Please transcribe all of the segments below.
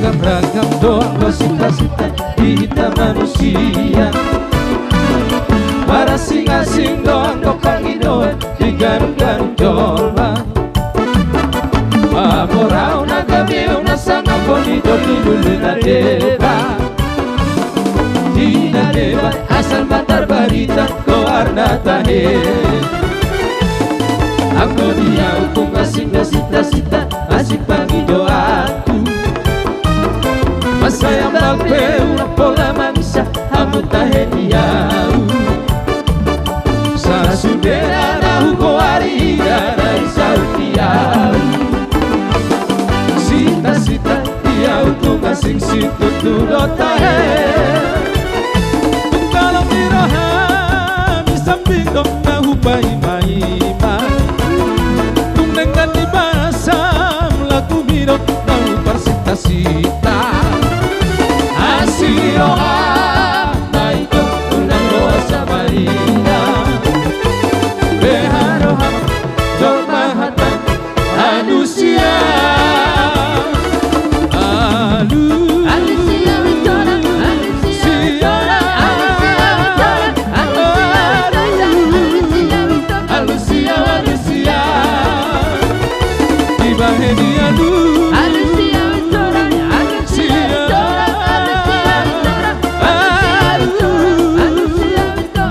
Ragam-ragam doang wasita-sita kita manusia. Para sing-asing doang do Panginoon digarung-garung dolma. Amorau nagamiu nasanga bonito dulu na deba. Dina deba asal matar barita ko arna tahe. Aku dia hukum asing sita-sita asik pagi doaku. Masa yang balpe una pola manusia amu tahe diau. Sa sudera na huko arida na isau diau. Sita-sita dia hukum asing situ tudo tahe. Kalau miraha misamping dong na hupai maima. Dengan dibasam lagu miro mau persita-sita Asioha Naito unang doa sa marina Beharoha Dormahatan Anusia Alusia Victoria Alusia Alusia Alusia Bahenia lu Alusia Victoria Alusia Victoria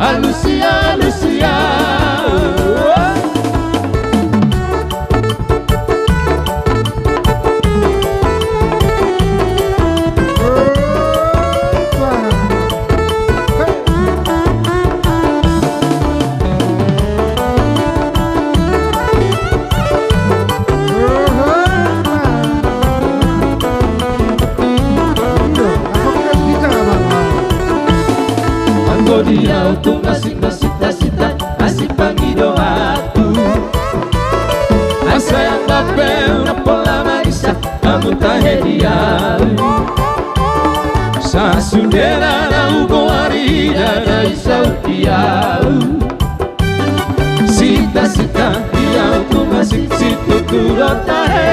Alusia Alusia dia untuk asik sita-sita asik pagi doaku. Asa yang bape una pola marisa kamu tahe dia. Sa sundera na ugo arida na isau diau. Sita-sita dia untuk asik situ tudo tahe.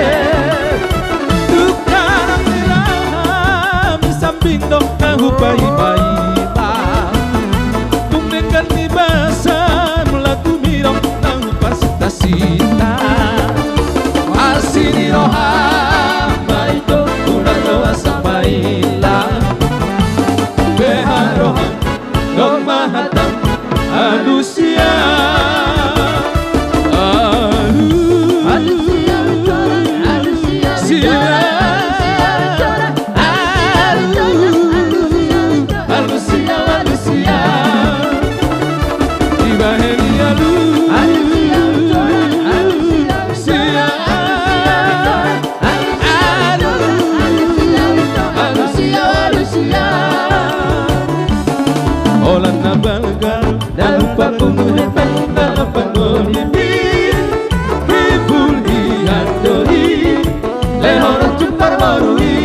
Tukang miraha misamping dong na hupai-pai. Basam lagu mirong nang pasita-sita Asini roha maito una doa sampaila Beharoha dong mahatam Alusia Alusia Alusia Alusia Alusia Bahenia lu Alusia Alusia Alusia Alusia Olan na balgar na lupa kumuhepan na pangolibir Hibuli andori lehora cupar morui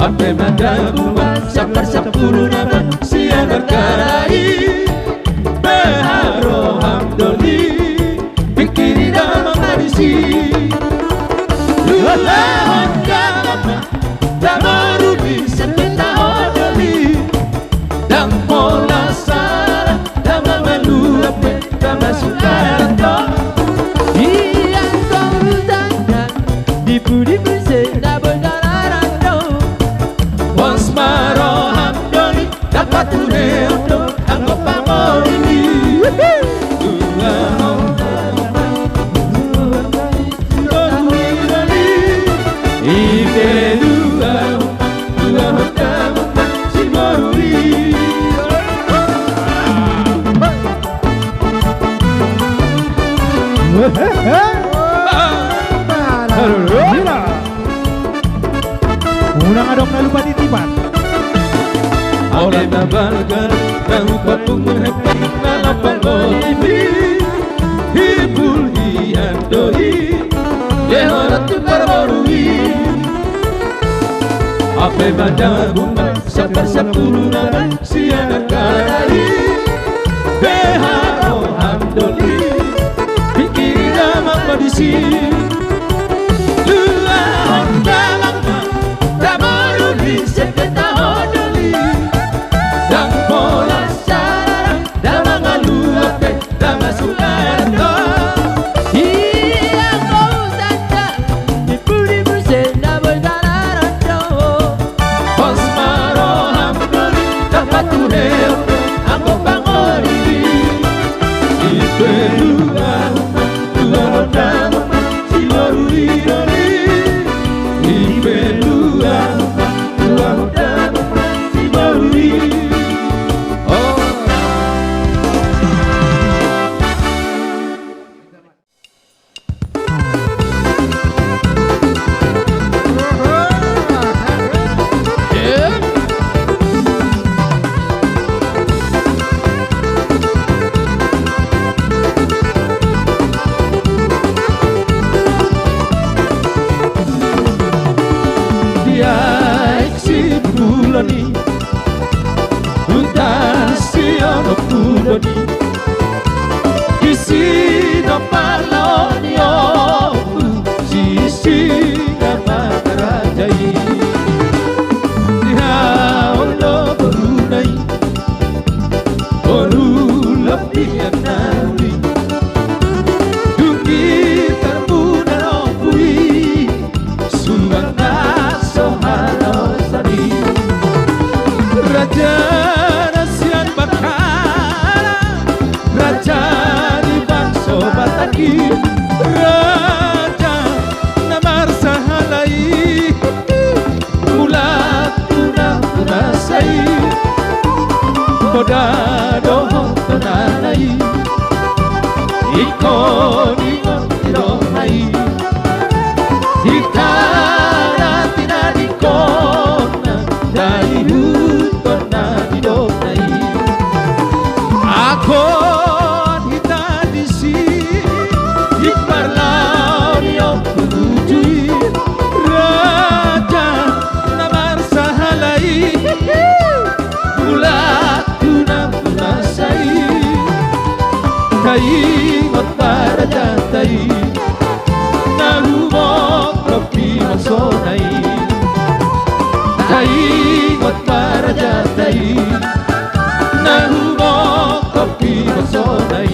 Ape madaguma sapar sapuru nama sianar karai Beharo hamdoli pikiri dalam marisi Luhahon kalama damarubi sepeta odoli Dang pola sara dama maluape dama sukaranto Iyang kau dipudi buse dabol dararando Bos maro hamdoli dapat ureoto anggo pangolini Unang adong na lupa titipan Oleh nabalgan Tahu patungan hepan Nalapang olibi Hibul hiandoi Dehorat parbarui Ape badang rumah Sapar sapuru nama Siana karai Beharo hamdoli Pikiri nama kondisi Lula honda poda doho tonanai ikon ikon dohai dikara tidak dikona dari huton nadi dohai akon hita di sini di parlau yang berujui raja namar sahalai Ingot para jatay Nahumok kopi magsonay Ingot para jatay Nahumok kopi magsonay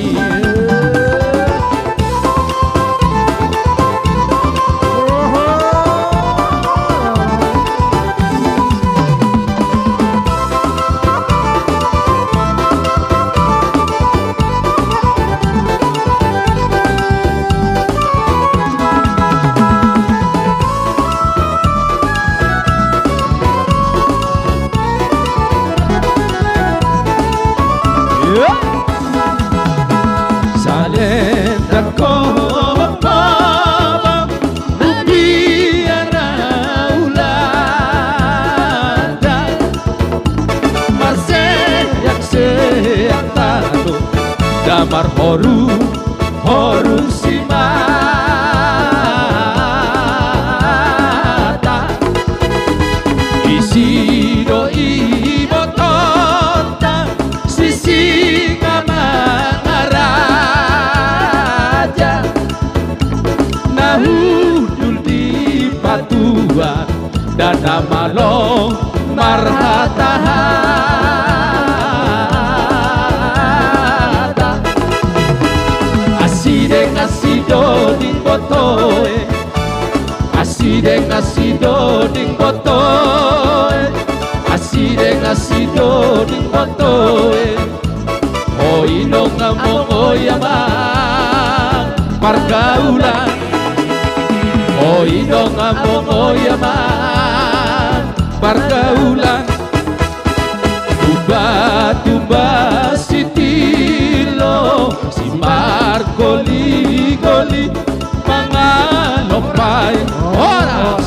Damar horu si mata Isido ibotonta Sisi ngamangaraja Nahudul di patuan Dan namalong marhatahan Asido ding botoe Asido ding botoe Asido ding botoe Oinong ngamong oyamang Pargaulan Oinong ngamong oyamang Pargaulan Tumba si Tilo Si Marco Ligoli mga lopay oras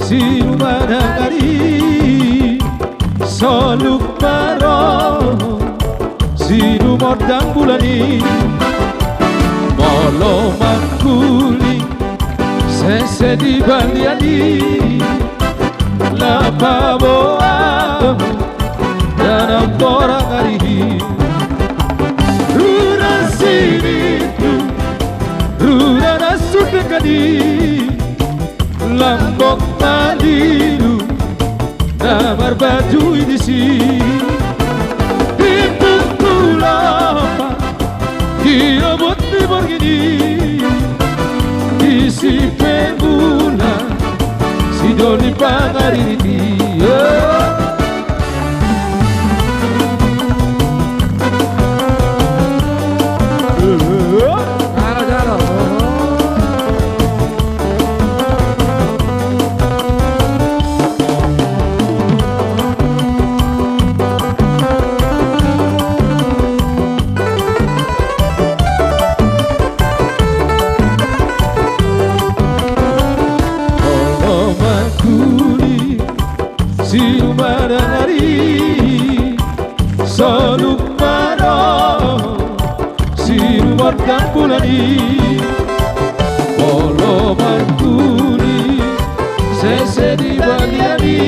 sinu madangari soluk maro sinu modang bulani molo makuli sese di baliani lapa boa dan orang hari rura sini rura nasut kadi lambok malilu namar baju di sini itu kulapa dirobot di begini isi pemula si doni pangariti sinu madangari soluk maro sinu modang bulani polo mangkuni sese di baliani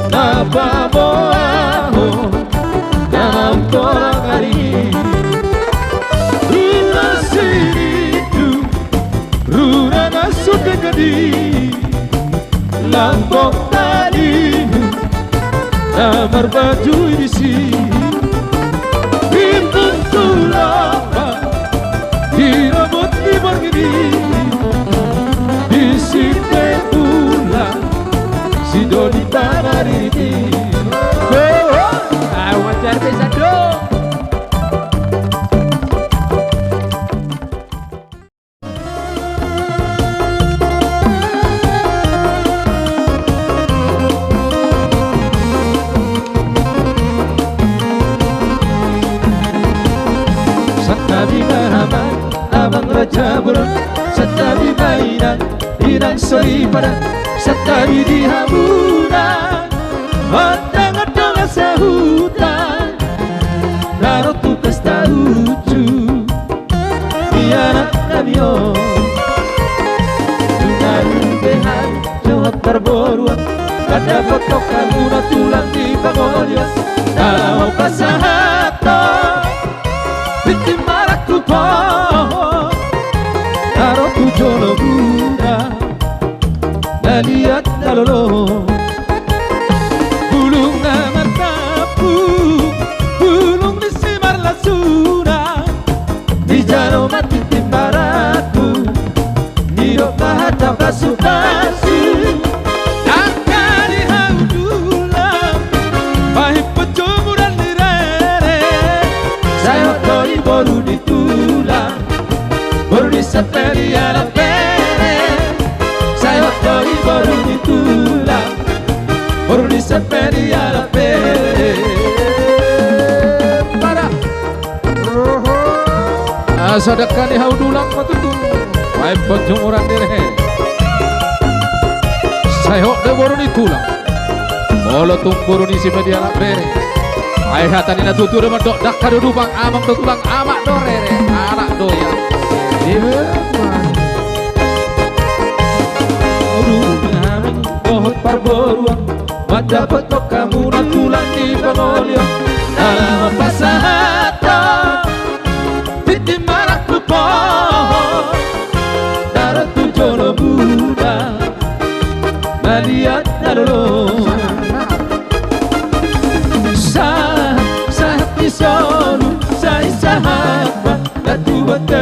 napa boaho dalam torang hari runa sinitu runa nasut kadi lambok tadi namar baju di sini bimbung tulapa dirobot di begini di sini pula si doni tanariti wajar bisa dong. Abang Raja Bulan setabi mainan inang seri pada setabi di hamunan otang-otang asa hutan naro tukas tahuju di anak nabio dengan behan jawab perboruan ada fotok kamu na tulang di pangolio tahu pasahato bikin marak lupa naro tujolo buda naliat dalolo bulung namar tapu bulung disimar lasuna di jaro mati timbaratu niro kahata kasu angkari haudulam pahit pecumuran direre saya koi baru ditulang baru disaperi ala pere saya koi baru ditulang baru disaperi ala pere para sadakkan di haudulang matutu pahit pecumuran direre saya baru ditulang bolo tumburu di sipedi ala pere ai hatan ina tutur medok dak kadudubang amang tutulang amak dorere anak doya pohon parboruang mata petok kamu na tulang di pangolio dalam pasahata titi marak lupa darah tujono buda maliat dalolo sah pisonu sai sahaba datu bata